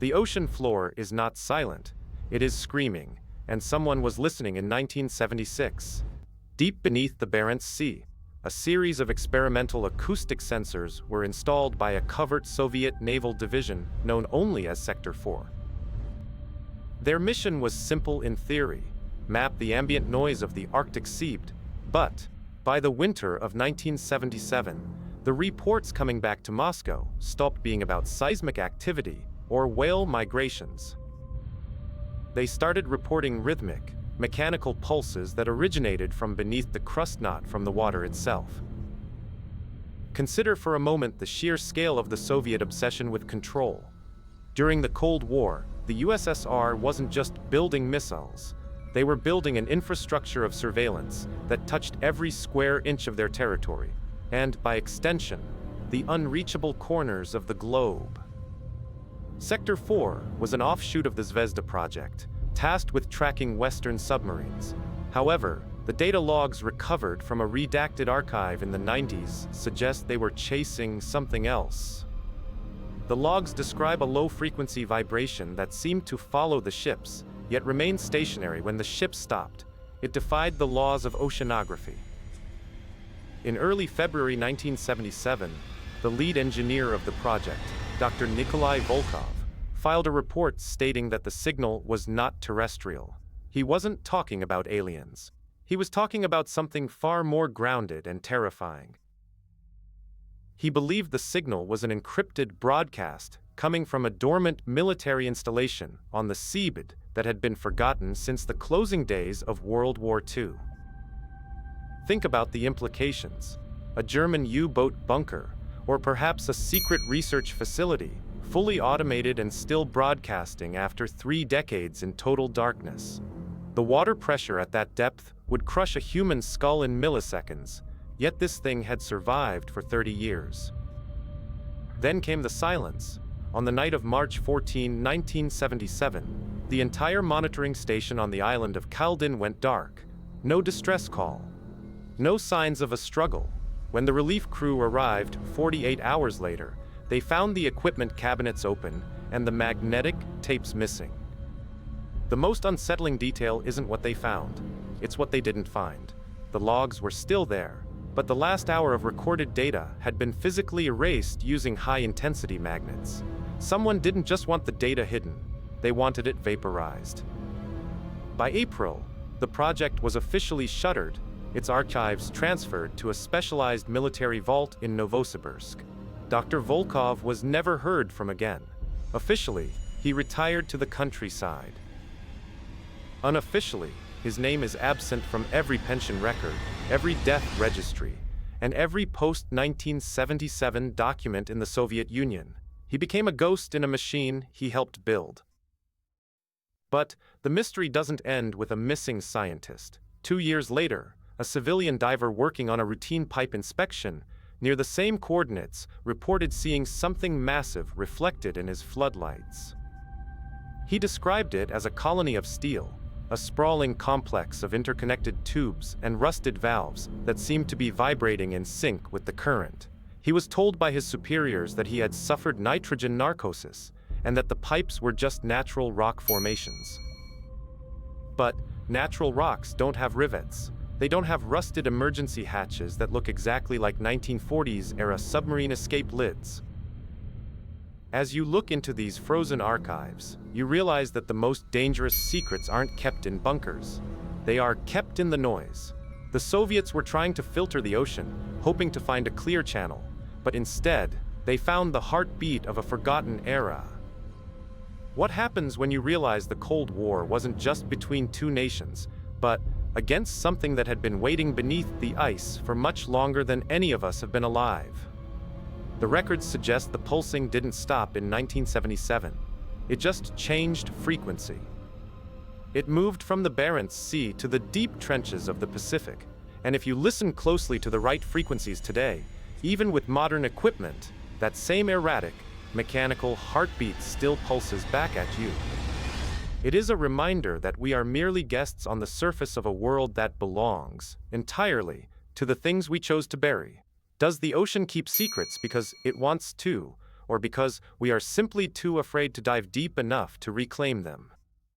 The ocean floor is not silent, it is screaming, and someone was listening in 1976. Deep beneath the Barents Sea, a series of experimental acoustic sensors were installed by a covert Soviet naval division known only as Sector 4. Their mission was simple in theory: map the ambient noise of the Arctic Sea, but by the winter of 1977, the reports coming back to Moscow stopped being about seismic activity or whale migrations. They started reporting rhythmic, mechanical pulses that originated from beneath the crust, not from the water itself. Consider for a moment the sheer scale of the Soviet obsession with control. During the Cold War, the USSR wasn't just building missiles. They were building an infrastructure of surveillance that touched every square inch of their territory, and, by extension, the unreachable corners of the globe. Sector 4 was an offshoot of the Zvezda project, tasked with tracking Western submarines. However, the data logs recovered from a redacted archive in the 90s suggest they were chasing something else. The logs describe a low-frequency vibration that seemed to follow the ships, yet remained stationary when the ship stopped. It defied the laws of oceanography. In early February 1977, the lead engineer of the project, Dr. Nikolai Volkov, filed a report stating that the signal was not terrestrial. He wasn't talking about aliens. He was talking about something far more grounded and terrifying. He believed the signal was an encrypted broadcast coming from a dormant military installation on the seabed that had been forgotten since the closing days of World War II. Think about the implications. A German U-boat bunker, or perhaps a secret research facility, fully automated and still broadcasting after 3 decades in total darkness. The water pressure at that depth would crush a human skull in milliseconds, yet this thing had survived for 30 years. Then came the silence. On the night of March 14, 1977, the entire monitoring station on the island of Kaldin went dark. No distress call. No signs of a struggle. When the relief crew arrived 48 hours later, they found the equipment cabinets open and the magnetic tapes missing. The most unsettling detail isn't what they found, it's what they didn't find. The logs were still there, but the last hour of recorded data had been physically erased using high-intensity magnets. Someone didn't just want the data hidden, they wanted it vaporized. By April, the project was officially shuttered, its archives transferred to a specialized military vault in Novosibirsk. Dr. Volkov was never heard from again. Officially, he retired to the countryside. Unofficially, his name is absent from every pension record, every death registry, and every post-1977 document in the Soviet Union. He became a ghost in a machine he helped build. But the mystery doesn't end with a missing scientist. 2 years later, a civilian diver working on a routine pipe inspection near the same coordinates reported seeing something massive reflected in his floodlights. He described it as a colony of steel, a sprawling complex of interconnected tubes and rusted valves that seemed to be vibrating in sync with the current. He was told by his superiors that he had suffered nitrogen narcosis and that the pipes were just natural rock formations. But natural rocks don't have rivets. They don't have rusted emergency hatches that look exactly like 1940s-era submarine escape lids. As you look into these frozen archives, you realize that the most dangerous secrets aren't kept in bunkers. They are kept in the noise. The Soviets were trying to filter the ocean, hoping to find a clear channel, but instead, they found the heartbeat of a forgotten era. What happens when you realize the Cold War wasn't just between two nations, but against something that had been waiting beneath the ice for much longer than any of us have been alive? The records suggest the pulsing didn't stop in 1977. It just changed frequency. It moved from the Barents Sea to the deep trenches of the Pacific, and if you listen closely to the right frequencies today, even with modern equipment, that same erratic, mechanical heartbeat still pulses back at you. It is a reminder that we are merely guests on the surface of a world that belongs, entirely, to the things we chose to bury. Does the ocean keep secrets because it wants to, or because we are simply too afraid to dive deep enough to reclaim them.